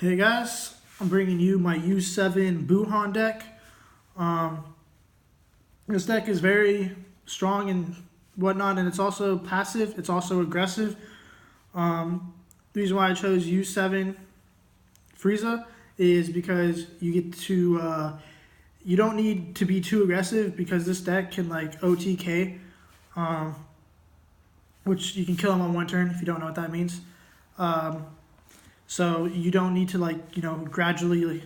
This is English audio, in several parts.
Hey guys, I'm bringing you my U7 Buuhan deck. This deck is very strong and whatnot, and it's also passive. It's also aggressive. The reason why I chose U7 Frieza is because you get to you don't need to be too aggressive because this deck can like OTK, which you can kill him on one turn if you don't know what that means. So you don't need to gradually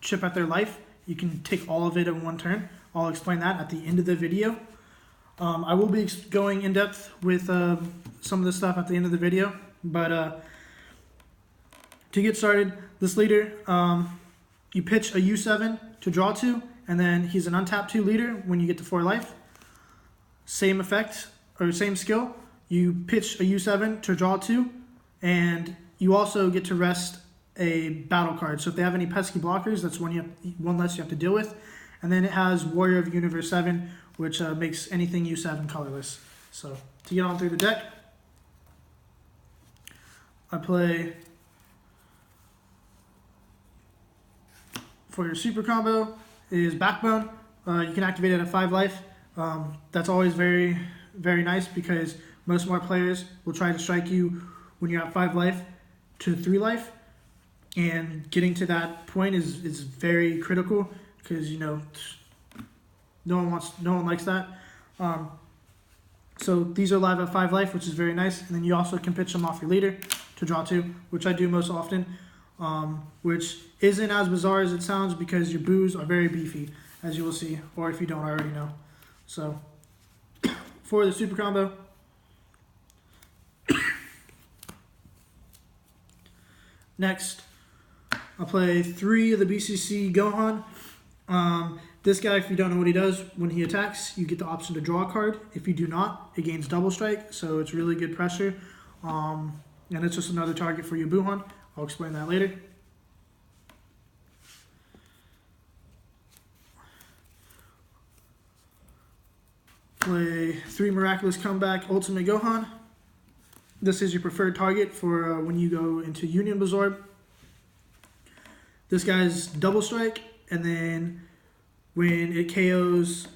chip at their life. You can take all of it in one turn. I'll explain that at the end of the video. I will be going in depth with some of the stuff at the end of the video, but to get started, this leader, you pitch a U7 to draw 2, and then he's an untapped 2 leader when you get to 4 life. Same effect, or same skill. You pitch a U7 to draw 2, and you also get to rest a battle card. So if they have any pesky blockers, that's one less you have to deal with. And then it has Warrior of Universe 7, which makes anything U7 colorless. So to get on through the deck, I play for your super combo is Backbone. You can activate it at 5 life. That's always very, very nice because most more players will try to strike you when you're at 5 life to 3 life, and getting to that point is very critical because no one likes that. So these are live at 5 life, which is very nice, and then you also can pitch them off your leader to draw 2, which I do most often, which isn't as bizarre as it sounds because your boos are very beefy, as you will see, or if you don't already know. So for the super combo, next, I'll play 3 of the BCC Gohan. This guy, if you don't know what he does, when he attacks, you get the option to draw a card. If you do not, it gains double strike, so it's really good pressure. And it's just another target for your Buuhan. I'll explain that later. Play 3 Miraculous Comeback Ultimate Gohan. This is your preferred target for when you go into Union Absorb. This guy's double strike, and then when it KOs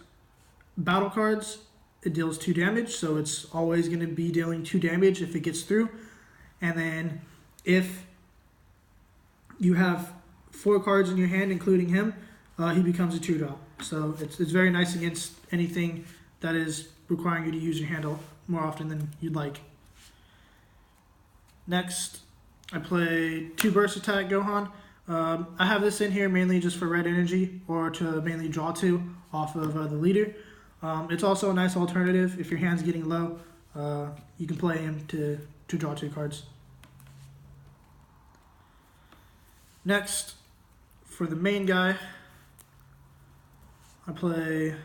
battle cards, it deals 2 damage, so it's always going to be dealing 2 damage if it gets through. And then if you have 4 cards in your hand, including him, he becomes a 2-drop. So it's very nice against anything that is requiring you to use your hand more often than you'd like. Next, I play 2 Burst Attack Gohan. I have this in here mainly just for red energy or to mainly draw 2 off of the leader. It's also a nice alternative if your hand's getting low. You can play him to draw 2 cards. Next, for the main guy, I play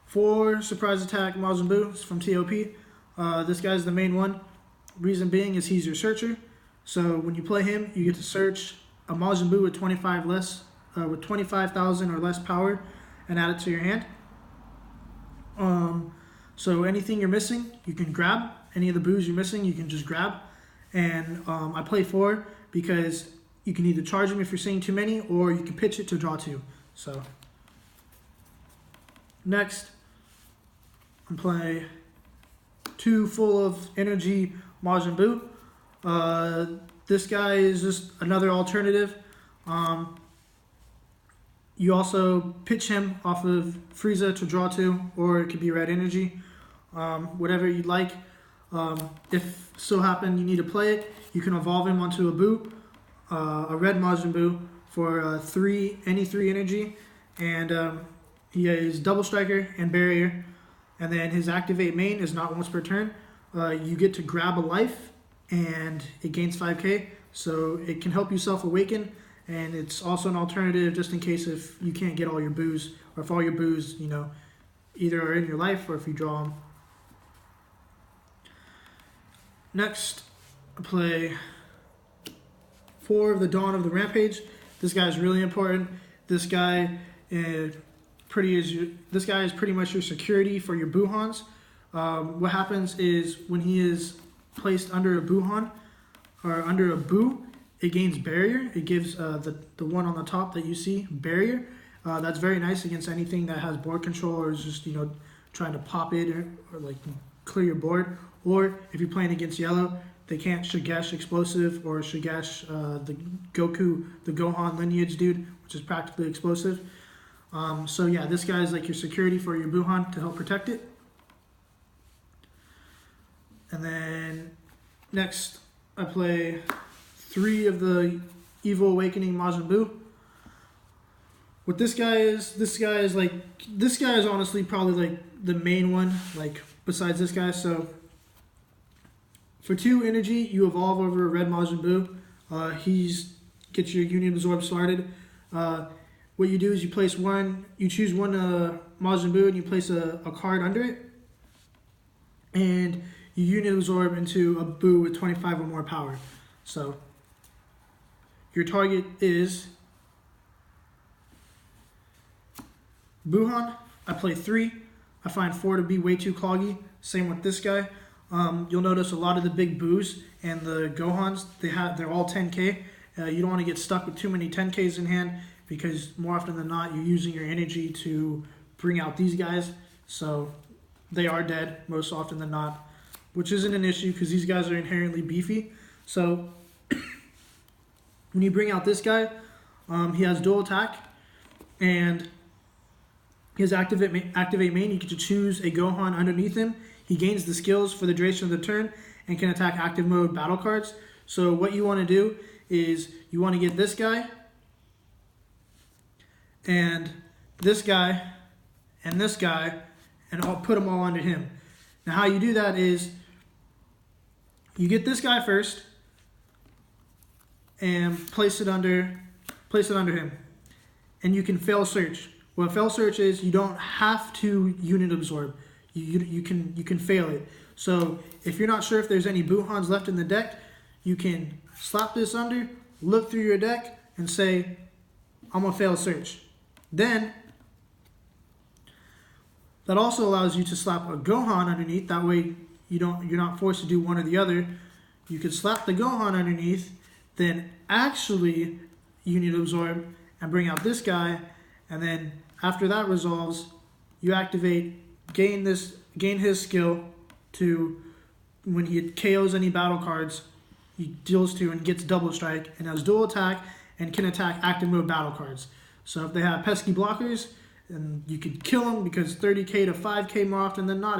4 Surprise Attack Majin Buu from TOP. This guy's the main one. Reason being is he's your searcher. So when you play him, you get to search a Majin Buu with 25,000 or less power and add it to your hand. So anything you're missing, you can grab. Any of the Boos you're missing, you can just grab. And I play 4 because you can either charge him if you're seeing too many, or you can pitch it to draw 2. So next, I'm playing 2 full of energy Majin Buu. This guy is just another alternative. You also pitch him off of Frieza to draw 2, or it could be red energy. Whatever you'd like. If so happen you need to play it, you can evolve him onto a Buu, a red Majin Buu for any 3 energy, and he is double striker and barrier. And then his activate main is not once per turn. You get to grab a life, and it gains 5k, so it can help you self-awaken, and it's also an alternative just in case if you can't get all your boos, or if all your boos, either are in your life or if you draw them. Next, I play 4 of the Dawn of the Rampage. This guy is really important. This guy is pretty much your security for your Buuhans. What happens is when he is placed under a Buuhan or under a Buu, it gains barrier. It gives the one on the top that you see barrier. That's very nice against anything that has board control or is just trying to pop it or like clear your board. Or if you're playing against yellow, they can't Shigesh explosive or Shigesh the Gohan lineage dude, which is practically explosive. So yeah, this guy is like your security for your Buuhan to help protect it. And then next, I play 3 of the Evil Awakening Majin Buu. What this guy is honestly probably like the main one, like besides this guy. So for 2 energy, you evolve over a red Majin Buu. Gets your Union Absorb started. What you do is you choose one Majin Buu and you place a card under it. And you Union Absorb into a Buu with 25 or more power. So your target is Buuhan. I play 3. I find 4 to be way too cloggy. Same with this guy. You'll notice a lot of the big Buus and the Gohans, they're all 10k. You don't want to get stuck with too many 10ks in hand because more often than not, you're using your energy to bring out these guys. So they are dead most often than not, which isn't an issue because these guys are inherently beefy. So when you bring out this guy, he has dual attack and his activate main, you get to choose a Gohan underneath him. He gains the skills for the duration of the turn and can attack active mode battle cards. So what you want to do is you want to get this guy and this guy and this guy and I'll put them all under him. Now how you do that is you get this guy first and place it under him. And you can fail search. What fail search is, you don't have to unit absorb. You can fail it. So if you're not sure if there's any Buuhans left in the deck, you can slap this under, look through your deck, and say, I'm gonna fail search. Then that also allows you to slap a Gohan underneath. That way you're not forced to do one or the other. You could slap the Gohan underneath, then actually unit absorb and bring out this guy, and then after that resolves, you activate, gain his skill to when he KOs any battle cards, he deals 2 and gets double strike and has dual attack and can attack active mode battle cards. So if they have pesky blockers, and you could kill them because 30k to 5k more often than not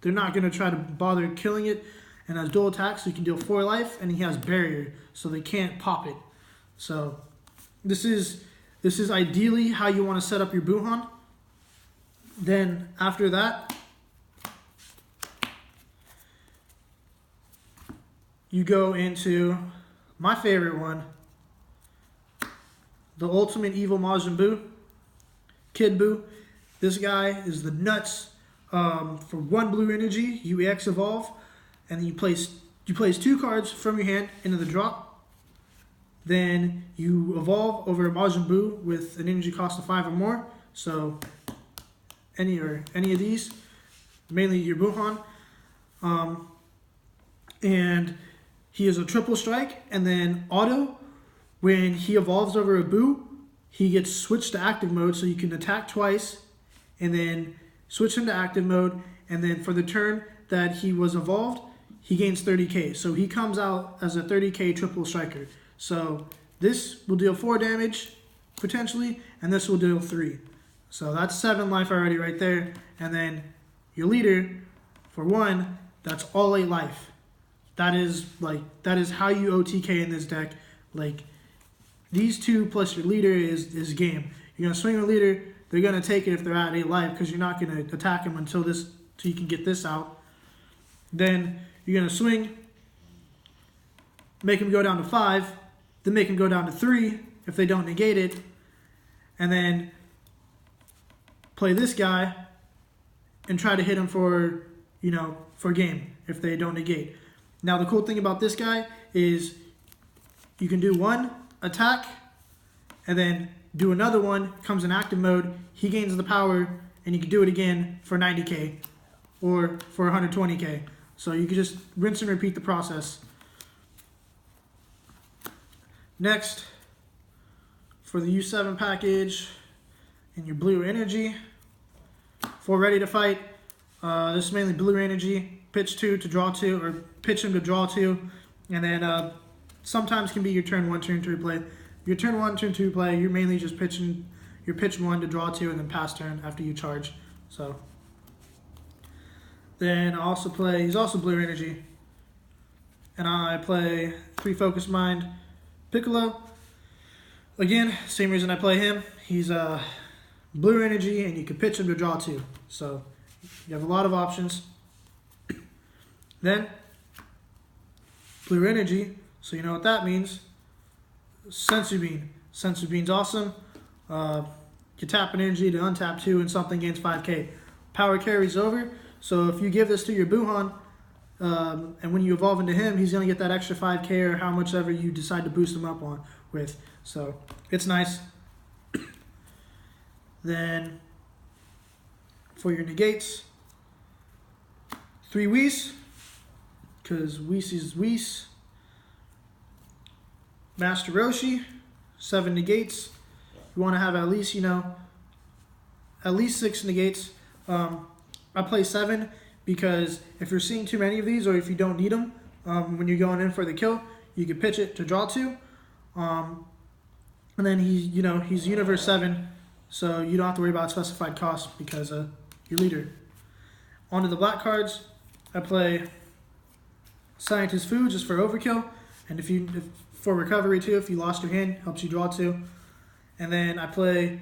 they're not going to try to bother killing it, and has dual attack, so you can deal 4 life, and he has barrier, so they can't pop it. So this is ideally how you want to set up your Buuhan. Then after that, you go into my favorite one, the Ultimate Evil Majin Buu, Kid Buu. This guy is the nuts. For 1 blue energy, you EX evolve, and then you place 2 cards from your hand into the drop. Then you evolve over a Majin Buu with an energy cost of 5 or more. So any of these, mainly your Buuhan. And he is a triple strike, and then auto, when he evolves over a Buu, he gets switched to active mode, so you can attack twice, and then switch him to active mode, and then for the turn that he was evolved, he gains 30k. So he comes out as a 30k triple striker. So this will deal 4 damage, potentially, and this will deal 3. So that's 7 life already right there. And then your leader, for 1, that's all 8 life. That is how you OTK in this deck. Like, these 2 plus your leader is game. You're gonna swing your leader, they're gonna take it if they're at 8 life, because you're not gonna attack them until you can get this out. Then you're gonna swing, make him go down to 5, then make him go down to 3 if they don't negate it, and then play this guy and try to hit him for game if they don't negate. Now the cool thing about this guy is you can do 1 attack and then do another one, comes in active mode, he gains the power, and you can do it again for 90k or for 120k. So you can just rinse and repeat the process. Next, for the U7 package and your blue energy, for ready to fight, this is mainly blue energy, pitch 2 to draw 2, or pitch him to draw 2, and then sometimes can be your turn 1, turn 2 play. Your turn 1, turn 2 play, you're mainly just pitching your pitch 1 to draw 2 and then pass turn after you charge. So then I also play, he's also blue energy, and I play 3 Focus Mind Piccolo. Again, same reason I play him. He's blue energy, and you can pitch him to draw 2. So you have a lot of options. Then blue energy, so you know what that means. Sensu Bean. Sensu Bean's awesome. You tap an energy to untap 2 and something gains 5k. Power carries over, so if you give this to your Buuhan, and when you evolve into him, he's going to get that extra 5k or how much ever you decide to boost him up on with. So it's nice. Then for your negates, 3 Whis, because Whis is Whis. Master Roshi, 7 negates. You want to have at least, at least 6 negates. I play 7 because if you're seeing too many of these, or if you don't need them, when you're going in for the kill, you can pitch it to draw 2. And then he's Universe 7, so you don't have to worry about specified cost because your leader. Onto the black cards, I play Scientist Food just for overkill, and if for recovery too, if you lost your hand, helps you draw 2. And then I play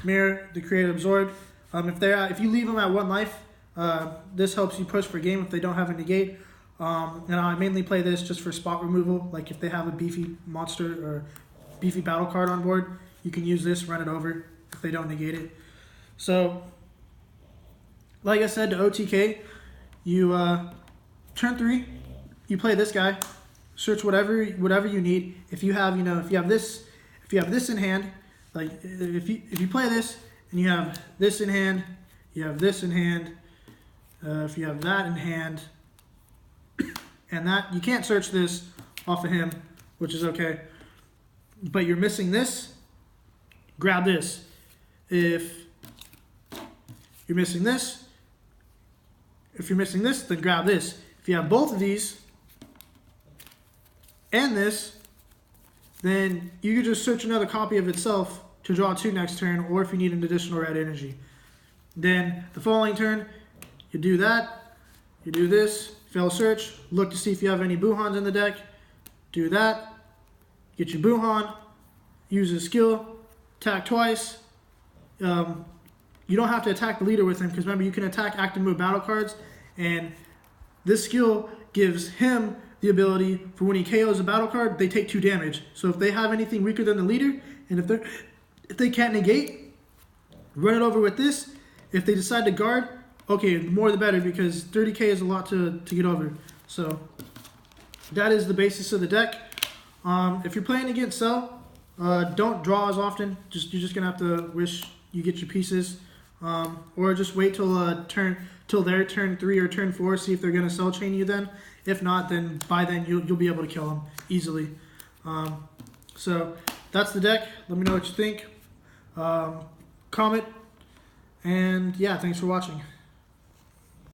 Mirror, the Creator Absorbed. If you leave them at 1 life, this helps you push for game if they don't have a negate. And I mainly play this just for spot removal, like if they have a beefy monster or beefy battle card on board, you can use this, run it over if they don't negate it. So, like I said, to OTK, you turn 3, you play this guy, search whatever you need. If you have this in hand, like if you play this and you have this in hand, you have this in hand, if you have that in hand, and that, you can't search this off of him, which is okay. But you're missing this, grab this. If you're missing this, then grab this. If you have both of these and this, then you could just search another copy of itself to draw 2 next turn, or if you need an additional red energy. Then the following turn, you do that, you do this, fail search, look to see if you have any Buuhans in the deck, do that, get your Buuhan, use his skill, attack twice. You don't have to attack the leader with him, because remember, you can attack active move battle cards, and this skill gives him the ability for when he KOs a battle card, they take 2 damage. So if they have anything weaker than the leader, and if they can't negate, run it over with this. If they decide to guard, okay, the more the better, because 30k is a lot to get over. So that is the basis of the deck. If you're playing against Cell, don't draw as often. You're just gonna have to wish you get your pieces, or just wait till their turn 3 or turn 4, see if they're gonna Cell chain you then. If not, then by then you'll be able to kill them easily. So that's the deck. Let me know what you think. Comment. And yeah, thanks for watching.